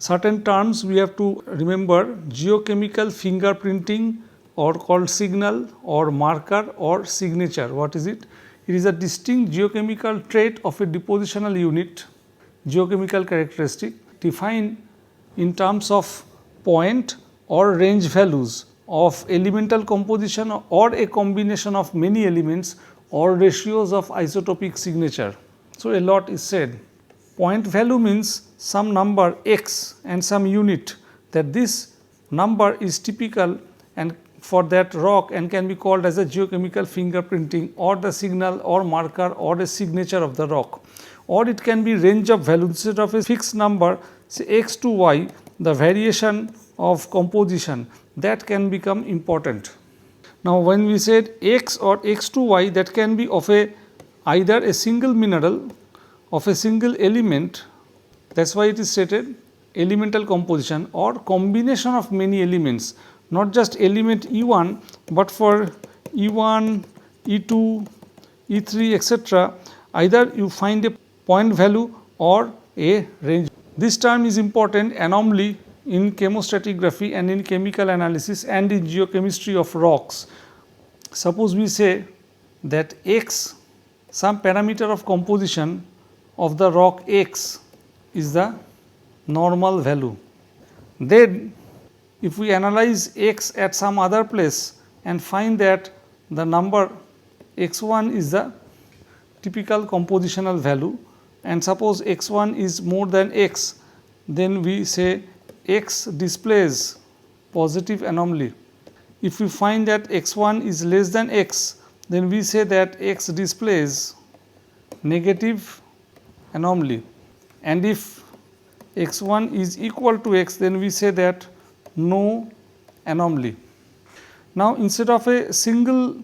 Certain terms we have to remember: geochemical fingerprinting, or called signal or marker or signature. What is it? It is a distinct geochemical trait of a depositional unit, geochemical characteristic defined in terms of point or range values of elemental composition or a combination of many elements or ratios of isotopic signature. So, a lot is said. Point value means some number x and some unit, that this number is typical and for that rock and can be called as a geochemical fingerprinting or the signal or marker or a signature of the rock, or it can be range of values. Instead of a fixed number, say x to y, the variation of composition that can become important. Now, when we said x or x to y, that can be of a either a single mineral, of a single element, that is why it is stated elemental composition, or combination of many elements, not just element E1, but for E1, E2, E3 etc., either you find a point value or a range. This term is important: anomaly in chemostratigraphy and in chemical analysis and in geochemistry of rocks. Suppose we say that x, some parameter of composition of the rock x, is the normal value. Then if we analyze x at some other place and find that the number x1 is the typical compositional value, and suppose x1 is more than x, then we say x displays positive anomaly. If we find that x1 is less than x, then we say that x displays negative anomaly, and if x1 is equal to x, then we say that no anomaly. Now, instead of a single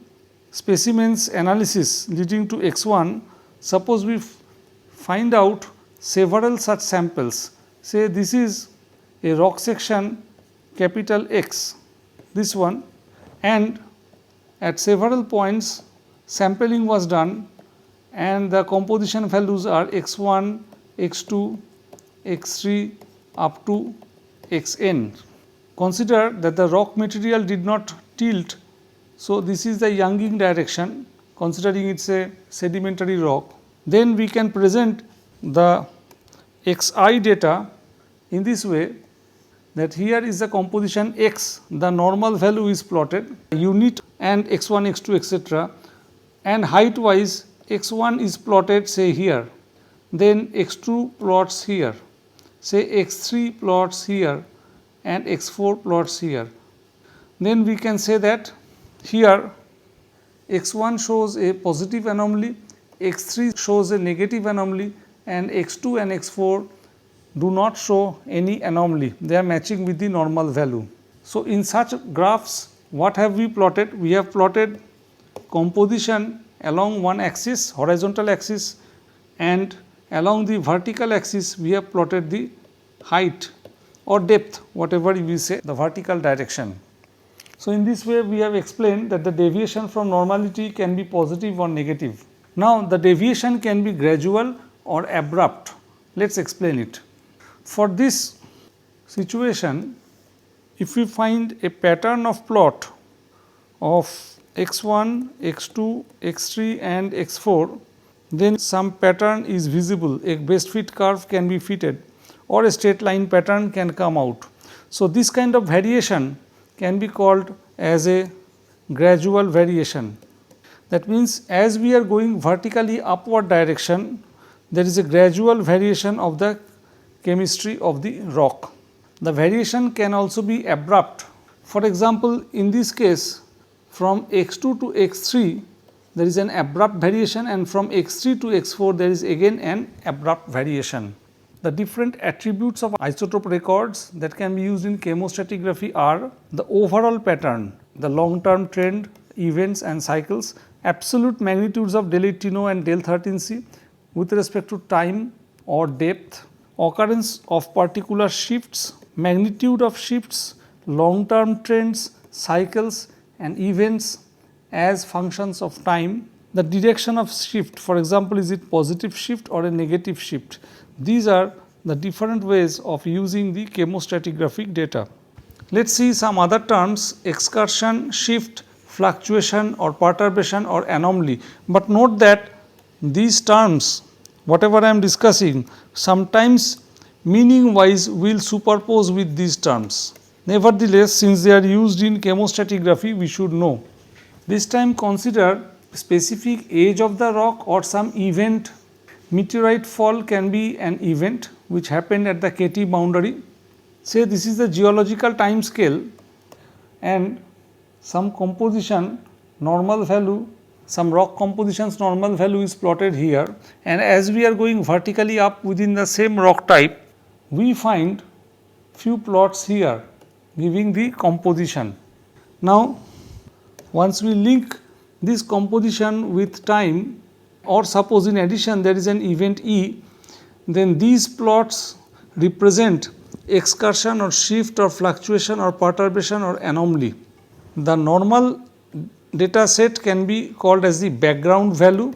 specimen's analysis leading to x1, suppose we find out several such samples. Say this is a rock section capital X, this one, and at several points sampling was done and the composition values are x1, x2, x3 up to xn. Consider that the rock material did not tilt. So, this is the younging direction, considering it is a sedimentary rock. Then we can present the xi data in this way, that here is the composition x, the normal value is plotted, unit and x1, x2 etc., and height wise x1 is plotted say here, then x2 plots here, say x3 plots here and x4 plots here. Then we can say that here x1 shows a positive anomaly, x3 shows a negative anomaly, and x2 and x4 do not show any anomaly, they are matching with the normal value. So, in such graphs what have we plotted? We have plotted composition along one axis, horizontal axis, and along the vertical axis we have plotted the height or depth, whatever we say, the vertical direction. So, in this way we have explained that the deviation from normality can be positive or negative. Now, the deviation can be gradual or abrupt. Let us explain it. For this situation, if we find a pattern of plot of x1, x2, x3 and x4, then some pattern is visible, a best fit curve can be fitted or a straight line pattern can come out. So, this kind of variation can be called as a gradual variation. That means, as we are going vertically upward direction, there is a gradual variation of the chemistry of the rock. The variation can also be abrupt. For example, in this case from x2 to x3 there is an abrupt variation, and from x3 to x4 there is again an abrupt variation. The different attributes of isotope records that can be used in chemostratigraphy are the overall pattern, the long term trend, events and cycles, absolute magnitudes of del 18O and del 13C with respect to time or depth, occurrence of particular shifts, magnitude of shifts, long term trends, cycles and events as functions of time, the direction of shift, for example, is it positive shift or a negative shift. These are the different ways of using the chemostratigraphic data. Let us see some other terms: excursion, shift, fluctuation or perturbation or anomaly. But note that these terms, whatever I am discussing, sometimes meaning wise will superpose with these terms. Nevertheless, since they are used in chemostratigraphy, we should know. This time consider specific age of the rock or some event. Meteorite fall can be an event which happened at the KT boundary. Say this is the geological time scale and some composition normal value, some rock composition's normal value is plotted here, and as we are going vertically up within the same rock type, we find few plots here giving the composition. Now, once we link this composition with time, or suppose in addition there is an event E, then these plots represent excursion or shift or fluctuation or perturbation or anomaly. The normal data set can be called as the background value.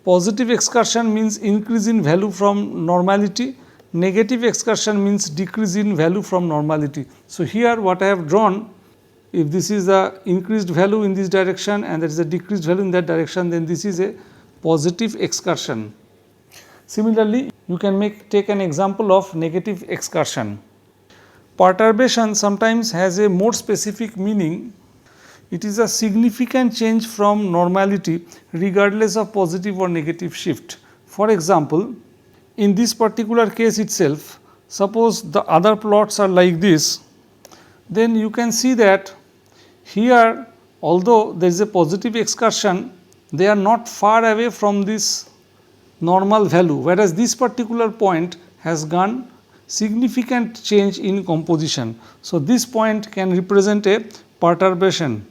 Positive excursion means increase in value from normality, negative excursion means decrease in value from normality. So, here what I have drawn, if this is the increased value in this direction and there is a decreased value in that direction, then this is a positive excursion. Similarly, you can take an example of negative excursion. Perturbation sometimes has a more specific meaning. It is a significant change from normality regardless of positive or negative shift. For example, in this particular case itself, suppose the other plots are like this, then you can see that here, although there is a positive excursion, they are not far away from this normal value, whereas this particular point has gone significant change in composition. So, this point can represent a perturbation.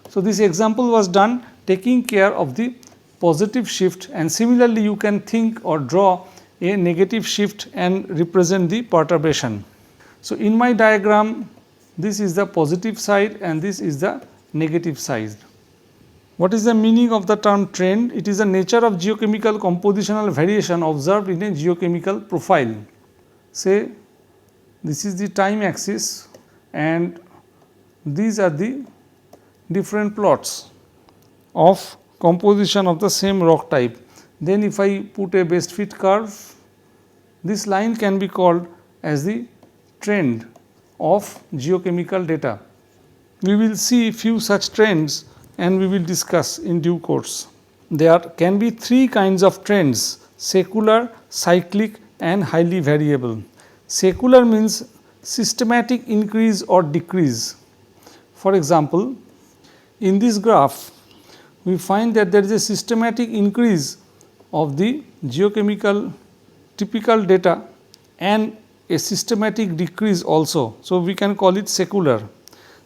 So, this example was done taking care of the positive shift, and similarly you can think or draw a negative shift and represent the perturbation. So, in my diagram, this is the positive side and this is the negative side. What is the meaning of the term trend? It is the nature of geochemical compositional variation observed in a geochemical profile. Say this is the time axis and these are the different plots of composition of the same rock type. Then if I put a best fit curve, this line can be called as the trend of geochemical data. We will see few such trends and we will discuss in due course. There can be three kinds of trends: secular, cyclic and highly variable. Secular means systematic increase or decrease. For example, in this graph we find that there is a systematic increase of the geochemical typical data and a systematic decrease also. So, we can call it secular.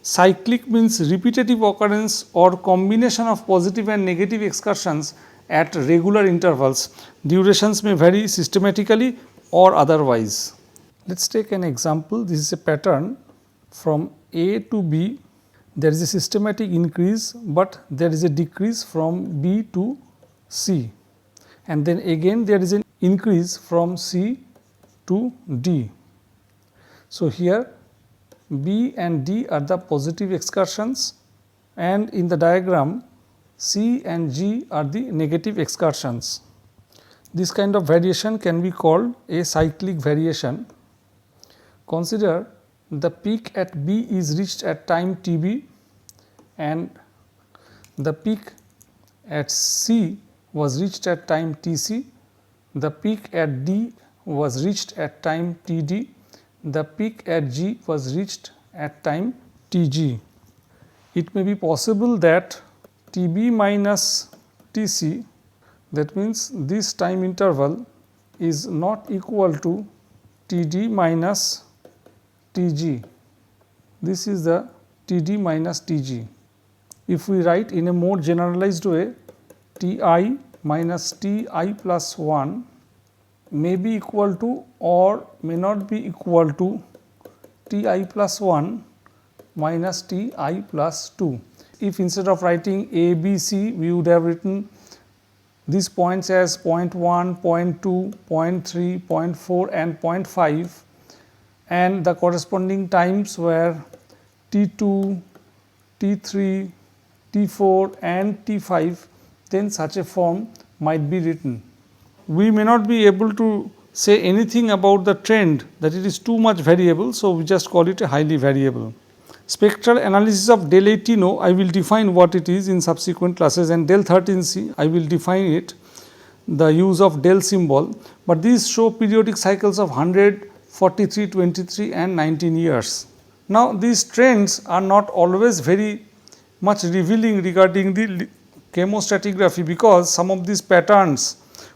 Cyclic means repetitive occurrence or combination of positive and negative excursions at regular intervals. Durations may vary systematically or otherwise. Let us take an example. This is a pattern from A to B. There is a systematic increase, but there is a decrease from B to C, and then again there is an increase from C to D. So, here B and D are the positive excursions, and in the diagram C and G are the negative excursions. This kind of variation can be called a cyclic variation. Consider the peak at B is reached at time Tb and the peak at C was reached at time Tc, the peak at D was reached at time Td, the peak at G was reached at time Tg. It may be possible that Tb minus Tc, that means this time interval, is not equal to Td minus Tg. This is the Td minus Tg. If we write in a more generalized way, Ti minus Ti plus 1 may be equal to or may not be equal to Ti plus 1 minus Ti plus 2. If instead of writing A, B, C, we would have written these points as 0.1, 0.2, 0.3, 0.4 and 0.5, and the corresponding times were T2, T3, T4 and T5, then such a form might be written. We may not be able to say anything about the trend, that it is too much variable, so we just call it a highly variable. Spectral analysis of del 18O, I will define what it is in subsequent classes, and del 13C, I will define it, the use of del symbol, but these show periodic cycles of 100, 43, 23 and 19 years. Now, these trends are not always very much revealing regarding the chemostratigraphy, because some of these patterns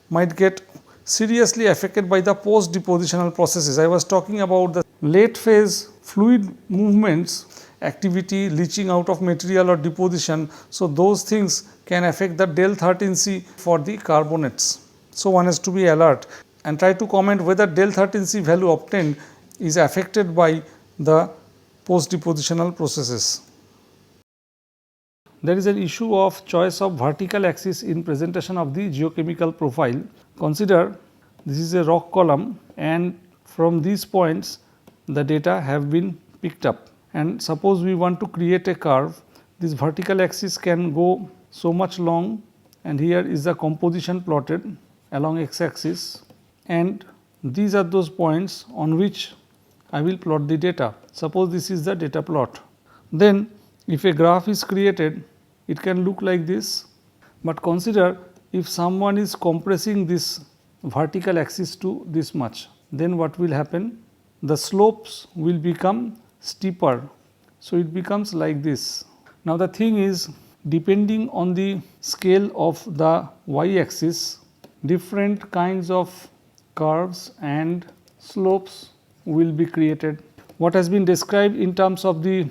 might get seriously affected by the post depositional processes. I was talking about the late phase fluid movements, activity, leaching out of material or deposition. So, those things can affect the del 13C for the carbonates. So, one has to be alert and try to comment whether del 13C value obtained is affected by the post depositional processes. There is an issue of choice of vertical axis in presentation of the geochemical profile. Consider this is a rock column, and from these points the data have been picked up, and suppose we want to create a curve. This vertical axis can go so much long, and here is the composition plotted along x axis, and these are those points on which I will plot the data. Suppose this is the data plot. Then if a graph is created, it can look like this, but consider if someone is compressing this vertical axis to this much, then what will happen? The slopes will become steeper. So, it becomes like this. Now, the thing is, depending on the scale of the y axis, different kinds of curves and slopes will be created. What has been described in terms of the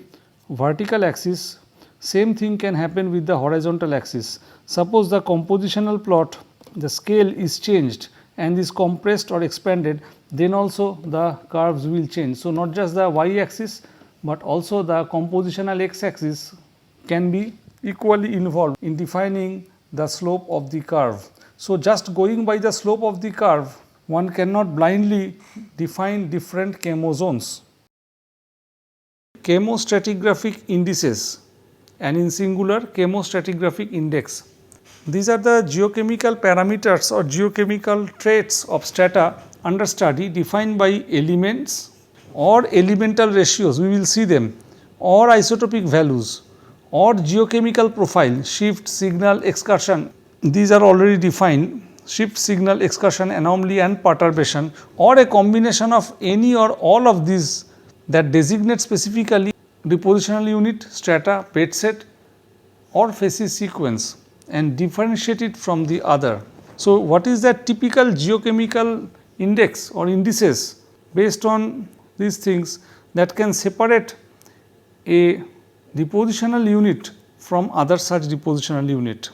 vertical axis, same thing can happen with the horizontal axis. Suppose the compositional plot, the scale is changed and is compressed or expanded, then also the curves will change. So, not just the y axis, but also the compositional x axis can be equally involved in defining the slope of the curve. So, just going by the slope of the curve, one cannot blindly define different chemozones. Chemostratigraphic indices, and in singular chemostratigraphic index. These are the geochemical parameters or geochemical traits of strata under study defined by elements or elemental ratios, we will see them, or isotopic values, or geochemical profile, shift, signal, excursion. These are already defined, shift, signal, excursion, anomaly and perturbation, or a combination of any or all of these that designate specifically depositional unit, strata, bed set or phase sequence and differentiate it from the other. So, what is the typical geochemical index or indices based on these things that can separate a depositional unit from other such depositional unit?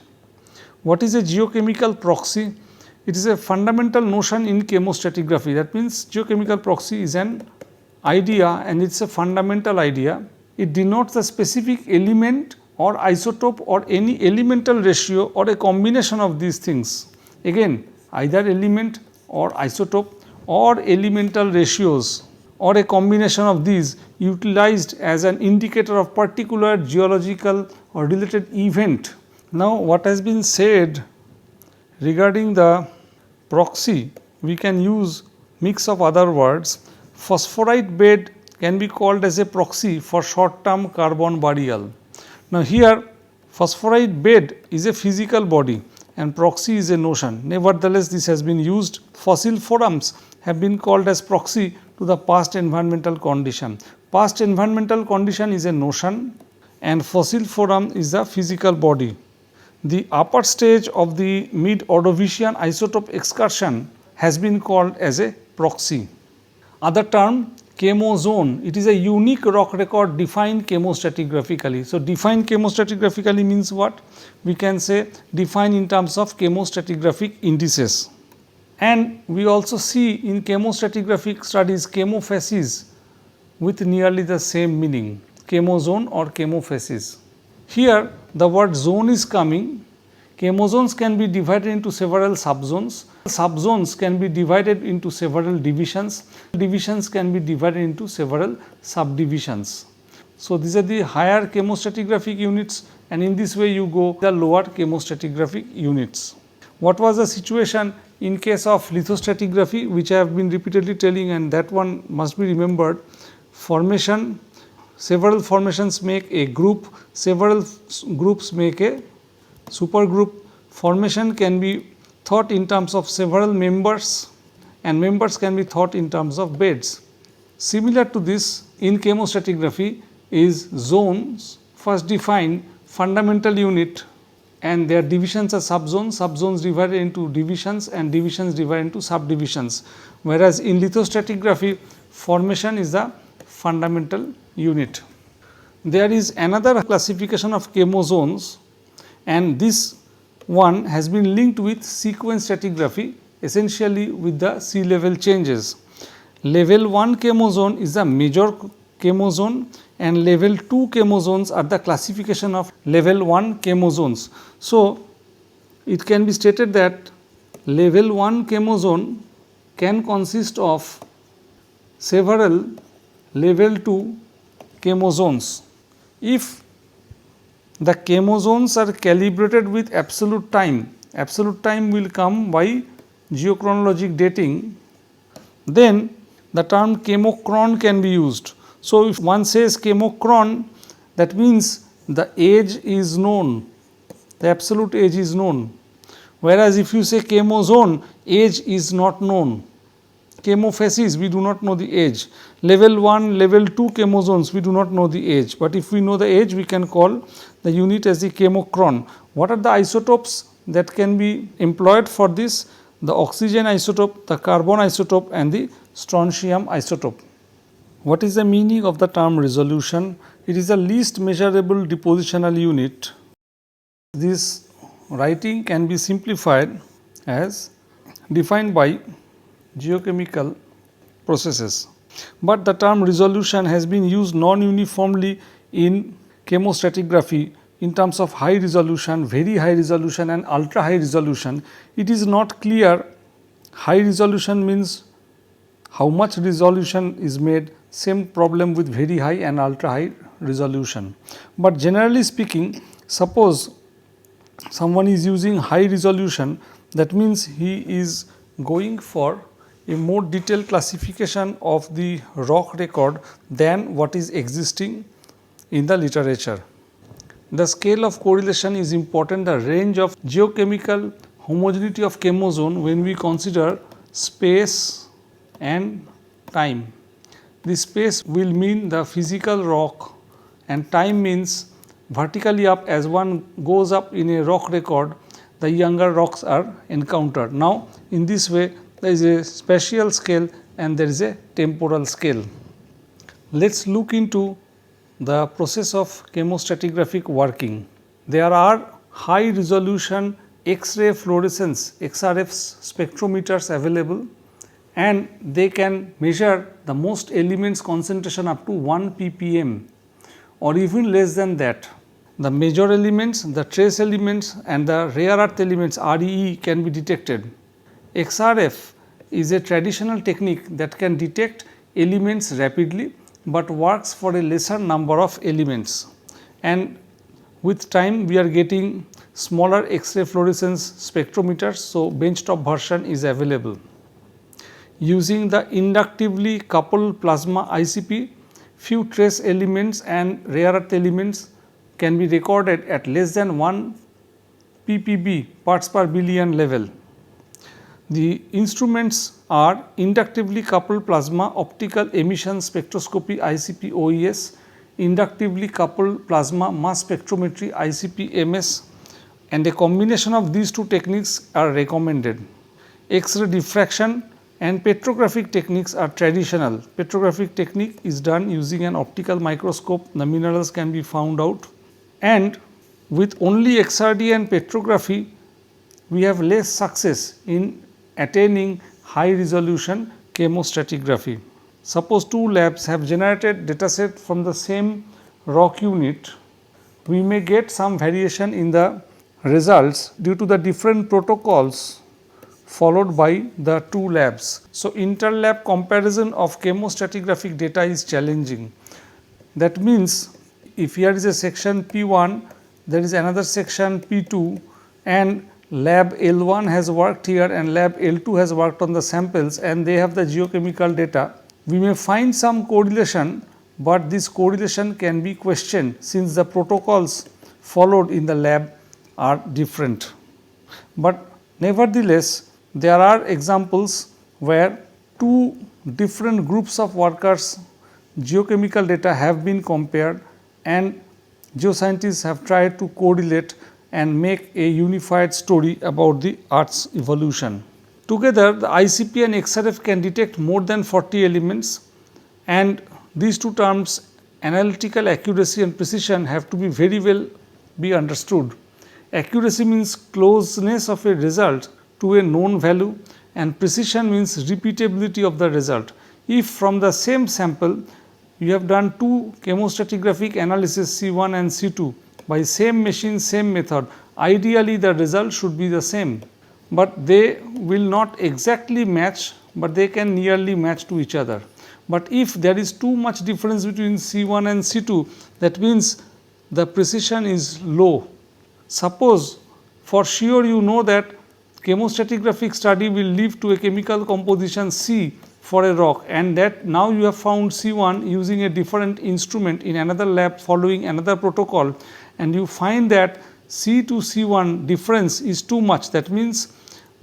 What is a geochemical proxy? It is a fundamental notion in chemostratigraphy. That means, geochemical proxy is an idea and it is a fundamental idea. It denotes a specific element or isotope or any elemental ratio or a combination of these things. Again, either element or isotope or elemental ratios or a combination of these utilized as an indicator of particular geological or related event. Now, what has been said regarding the proxy, we can use mix of other words. Phosphorite bed can be called as a proxy for short term carbon burial. Now, here phosphorite bed is a physical body and proxy is a notion. Nevertheless, this has been used. Fossil forams have been called as proxy to the past environmental condition. Past environmental condition is a notion and fossil foram is the physical body. The upper stage of the mid-Ordovician isotope excursion has been called as a proxy. Other term, chemozone, it is a unique rock record defined chemostratigraphically. So, defined chemostratigraphically means what? We can say defined in terms of chemostratigraphic indices. And we also see in chemostratigraphic studies chemophases with nearly the same meaning, chemozone or chemophases. Here the word zone is coming. Chemozones can be divided into several subzones. Subzones can be divided into several divisions. Divisions can be divided into several subdivisions. So, these are the higher chemostratigraphic units, and in this way you go the lower chemostratigraphic units. What was the situation in case of lithostratigraphy, which I have been repeatedly telling, and that one must be remembered. Formation, several formations make a group, several groups make a supergroup. Formation can be thought in terms of several members, and members can be thought in terms of beds. Similar to this, in chemostratigraphy is zones first define fundamental unit, and their divisions are subzones, subzones divided into divisions, and divisions divided into subdivisions, whereas in lithostratigraphy formation is the fundamental unit. There is another classification of chemozones, and this one has been linked with sequence stratigraphy, essentially with the sea level changes. Level 1 chemozone is the major chemozone, and level 2 chemozones are the classification of level 1 chemozones. So, it can be stated that level 1 chemozone can consist of several level 2 chemozones. If the chemozones are calibrated with absolute time will come by geochronologic dating, then the term chemochron can be used. So, if one says chemochron, that means the age is known, the absolute age is known, whereas if you say chemozone, age is not known. Chemophases, we do not know the age. Level 1, level 2 chemozones, we do not know the age, but if we know the age, we can call the unit as the chemochron. What are the isotopes that can be employed for this? The oxygen isotope, the carbon isotope, and the strontium isotope. What is the meaning of the term resolution? It is the least measurable depositional unit. This writing can be simplified as defined by geochemical processes, but the term resolution has been used non-uniformly in chemostratigraphy in terms of high resolution, very high resolution, and ultra high resolution. It is not clear high resolution means how much resolution is made. Same problem with very high and ultra high resolution. But generally speaking, suppose someone is using high resolution, that means he is going for a more detailed classification of the rock record than what is existing in the literature. The scale of correlation is important, the range of geochemical homogeneity of chemozone when we consider space and time. The space will mean the physical rock, and time means vertically up. As one goes up in a rock record, the younger rocks are encountered. Now, in this way there is a spatial scale and there is a temporal scale. Let us look into the process of chemostratigraphic working. There are high resolution X-ray fluorescence XRF spectrometers available, and they can measure the most elements concentration up to 1 ppm or even less than that. The major elements, the trace elements, and the rare earth elements REE can be detected. XRF is a traditional technique that can detect elements rapidly, but works for a lesser number of elements, and with time we are getting smaller X-ray fluorescence spectrometers. So, benchtop version is available. Using the inductively coupled plasma ICP, few trace elements and rare earth elements can be recorded at less than 1 ppb parts per billion level. The instruments are inductively coupled plasma optical emission spectroscopy ICP-OES, inductively coupled plasma mass spectrometry ICP-MS, and a combination of these two techniques are recommended. X-ray diffraction and petrographic techniques are traditional. Petrographic technique is done using an optical microscope, the minerals can be found out, and with only XRD and petrography we have less success in attaining high resolution chemostratigraphy. Suppose two labs have generated dataset from the same rock unit, we may get some variation in the results due to the different protocols followed by the two labs. So, inter-lab comparison of chemostratigraphic data is challenging. That means, if here is a section P1, there is another section P2 and lab L1 has worked here and lab L2 has worked on the samples and they have the geochemical data. We may find some correlation, but this correlation can be questioned since the protocols followed in the lab are different. But nevertheless, there are examples where two different groups of workers geochemical data have been compared and geoscientists have tried to correlate and make a unified story about the Earth's evolution. Together, the ICP and XRF can detect more than 40 elements, and these two terms, analytical accuracy and precision, have to be very well be understood. Accuracy means closeness of a result to a known value and precision means repeatability of the result. If from the same sample you have done two chemostratigraphic analysis C1 and C2 by same machine, same method, ideally the result should be the same, but they will not exactly match, but they can nearly match to each other. But if there is too much difference between C1 and C2, that means the precision is low. Suppose for sure you know that chemostratigraphic study will lead to a chemical composition C for a rock, and that now you have found C1 using a different instrument in another lab following another protocol, and you find that C to C1 difference is too much. That means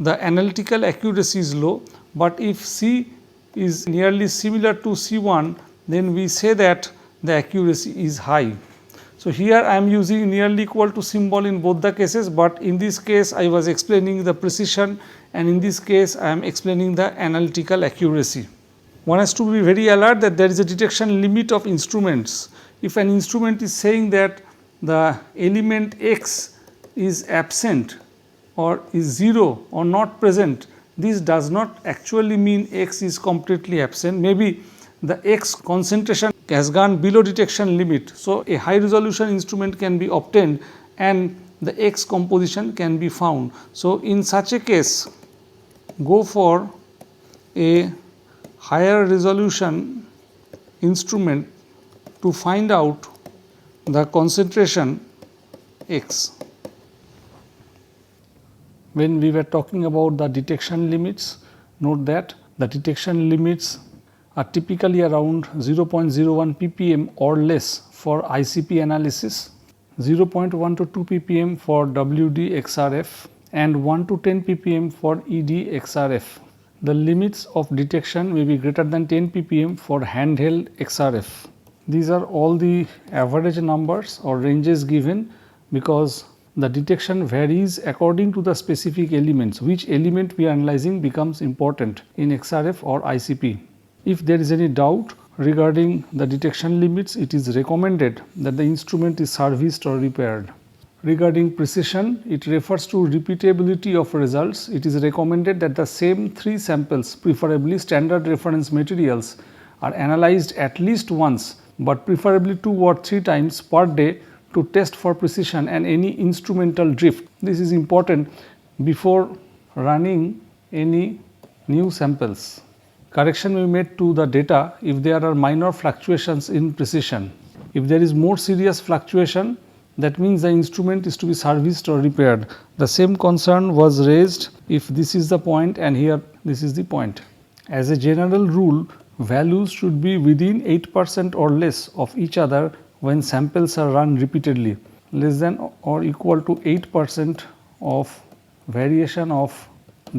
the analytical accuracy is low, but if C is nearly similar to C1, then we say that the accuracy is high. So, here I am using nearly equal to symbol in both the cases, but in this case I was explaining the precision and in this case I am explaining the analytical accuracy. One has to be very alert that there is a detection limit of instruments. If an instrument is saying that the element X is absent or is 0 or not present, this does not actually mean X is completely absent. Maybe the X concentration has gone below detection limit. So, a high resolution instrument can be obtained and the X composition can be found. So, in such a case, go for a higher resolution instrument to find out the concentration X. When we were talking about the detection limits, note that the detection limits are typically around 0.01 ppm or less for ICP analysis, 0.1 to 2 ppm for WD XRF and 1 to 10 ppm for ED XRF. The limits of detection may be greater than 10 ppm for handheld XRF. These are all the average numbers or ranges given because the detection varies according to the specific elements. Which element we are analyzing becomes important in XRF or ICP. If there is any doubt regarding the detection limits, it is recommended that the instrument is serviced or repaired. Regarding precision, it refers to repeatability of results. It is recommended that the same 3 samples, preferably standard reference materials, are analyzed at least once, but preferably 2 or 3 times per day to test for precision and any instrumental drift. This is important before running any new samples. Correction will be made to the data if there are minor fluctuations in precision. If there is more serious fluctuation, that means the instrument is to be serviced or repaired. The same concern was raised if this is the point and here this is the point. As a general rule, values should be within 8% or less of each other when samples are run repeatedly. Less than or equal to 8% of variation of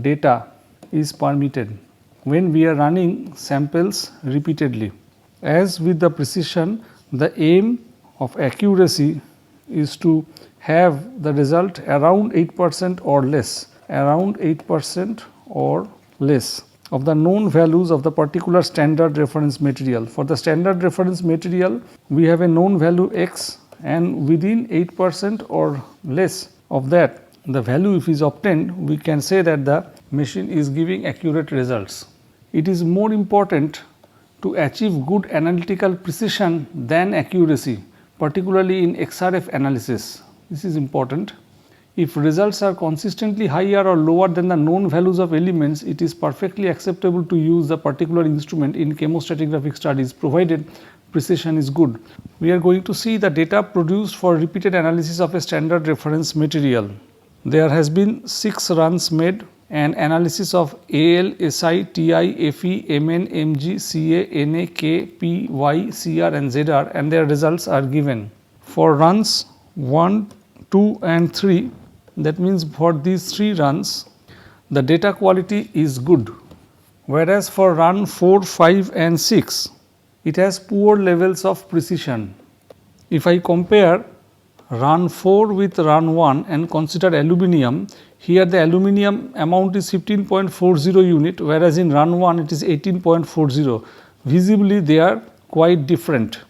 data is permitted when we are running samples repeatedly. As with the precision, the aim of accuracy is to have the result around 8% or less, around 8% or less of the known values of the particular standard reference material. For the standard reference material, we have a known value X and within 8% or less of that the value if is obtained, we can say that the machine is giving accurate results. It is more important to achieve good analytical precision than accuracy, particularly in XRF analysis. This is important. If results are consistently higher or lower than the known values of elements, it is perfectly acceptable to use the particular instrument in chemostratigraphic studies, provided precision is good. We are going to see the data produced for repeated analysis of a standard reference material. There has been 6 runs made and analysis of AL, SI, TI, FE, MN, MG, CA, NA, K, P, Y, CR and ZR, and their results are given. For runs 1, 2 and 3, that means for these 3 runs the data quality is good, whereas for run 4, 5 and 6 it has poor levels of precision. If I compare run 4 with run 1 and consider aluminium, here the aluminium amount is 15.40 unit, whereas in run 1 it is 18.40. Visibly they are quite different.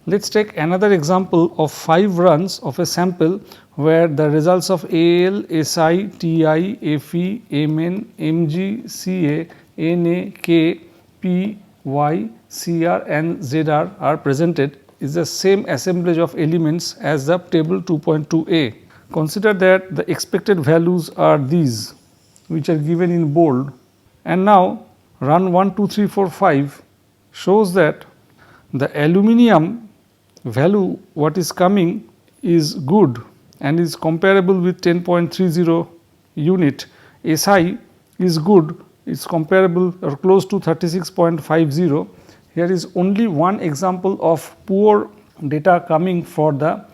Let us take another example of 5 runs of a sample where the results of AL, SI, TI, FE, MN, MG, CA, NA, K, P, Y, CR and ZR are presented is the same assemblage of elements as the table 2.2a. Consider that the expected values are these, which are given in bold, and now run 1, 2, 3, 4, 5 shows that the aluminium value what is coming is good and is comparable with 10.30 unit. SI is good, it is comparable or close to 36.50. Here is only one example of poor data coming for the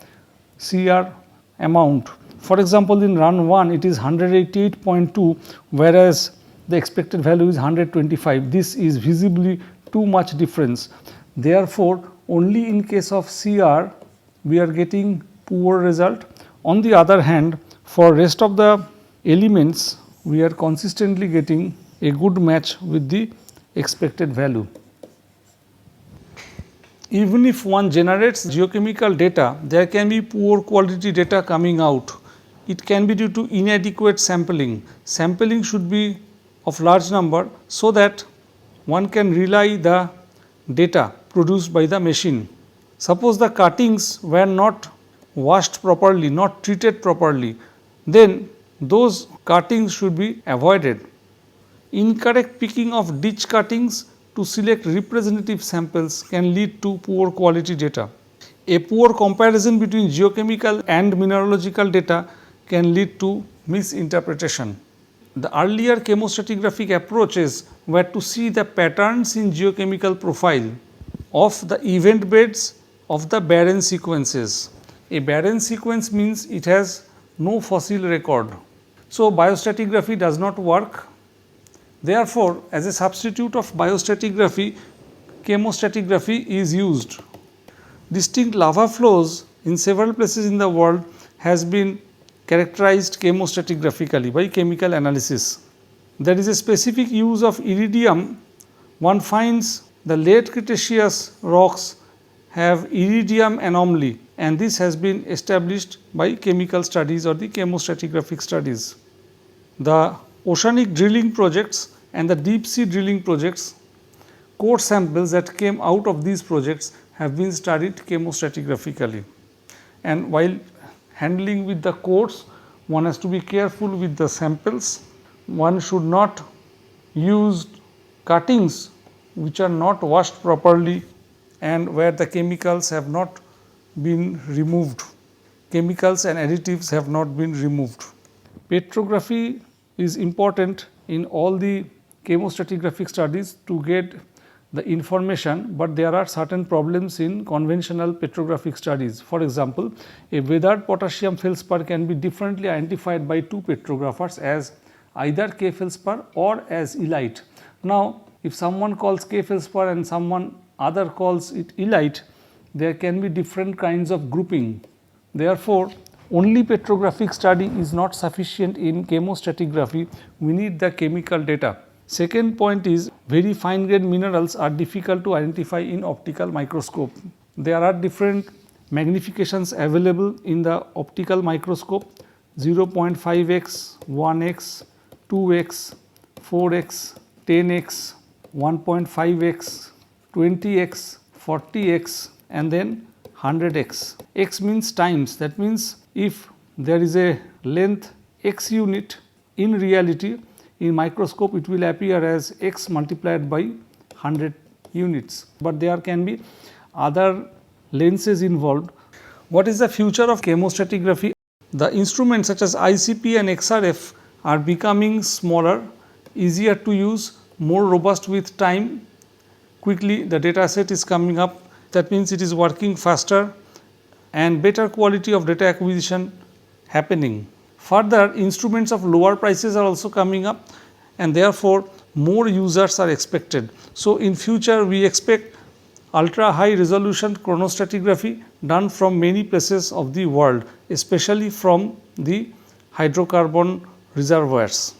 CR amount. For example, in run 1 it is 188.2, whereas the expected value is 125. This is visibly too much difference. Therefore, only in case of CR we are getting poor result. On the other hand, for rest of the elements we are consistently getting a good match with the expected value. Even if one generates geochemical data, there can be poor quality data coming out. It can be due to inadequate sampling. Sampling should be of large number so that one can rely the data produced by the machine. Suppose the cuttings were not washed properly, not treated properly, then those cuttings should be avoided. Incorrect picking of ditch cuttings to select representative samples can lead to poor quality data. A poor comparison between geochemical and mineralogical data can lead to misinterpretation. The earlier chemostratigraphic approaches were to see the patterns in geochemical profile of the event beds of the barren sequences. A barren sequence means it has no fossil record. So, biostratigraphy does not work. Therefore, as a substitute of biostratigraphy, chemostratigraphy is used. Distinct lava flows in several places in the world has been characterized chemostratigraphically by chemical analysis. There is a specific use of iridium. One finds the late Cretaceous rocks have iridium anomaly, and this has been established by chemical studies or the chemostratigraphic studies. The oceanic drilling projects and the deep sea drilling projects, core samples that came out of these projects have been studied chemostratigraphically. And while handling with the cores, one has to be careful with the samples. One should not use cuttings which are not washed properly and where the chemicals have not been removed. Chemicals and additives have not been removed. Petrography is important in all the chemostratigraphic studies to get the information, but there are certain problems in conventional petrographic studies. For example, a weathered potassium feldspar can be differently identified by 2 petrographers as either K feldspar or as elite. Now, if someone calls K feldspar and someone other calls it elite, there can be different kinds of grouping. Therefore, only petrographic study is not sufficient in chemostratigraphy, we need the chemical data. Second point is very fine grained minerals are difficult to identify in optical microscope. There are different magnifications available in the optical microscope. 0.5x, 1x, 2x, 4x, 10x, 1.5x, 20x, 40x and then 100x. X means times, that means if there is a length x unit, in reality in microscope it will appear as x multiplied by 100 units, but there can be other lenses involved. What is the future of chemostratigraphy? The instruments such as ICP and XRF are becoming smaller, easier to use, more robust with time. Quickly the data set is coming up, that means it is working faster and better quality of data acquisition happening. Further, instruments of lower prices are also coming up and therefore more users are expected. So, in future we expect ultra high resolution chronostratigraphy done from many places of the world, especially from the hydrocarbon reservoirs.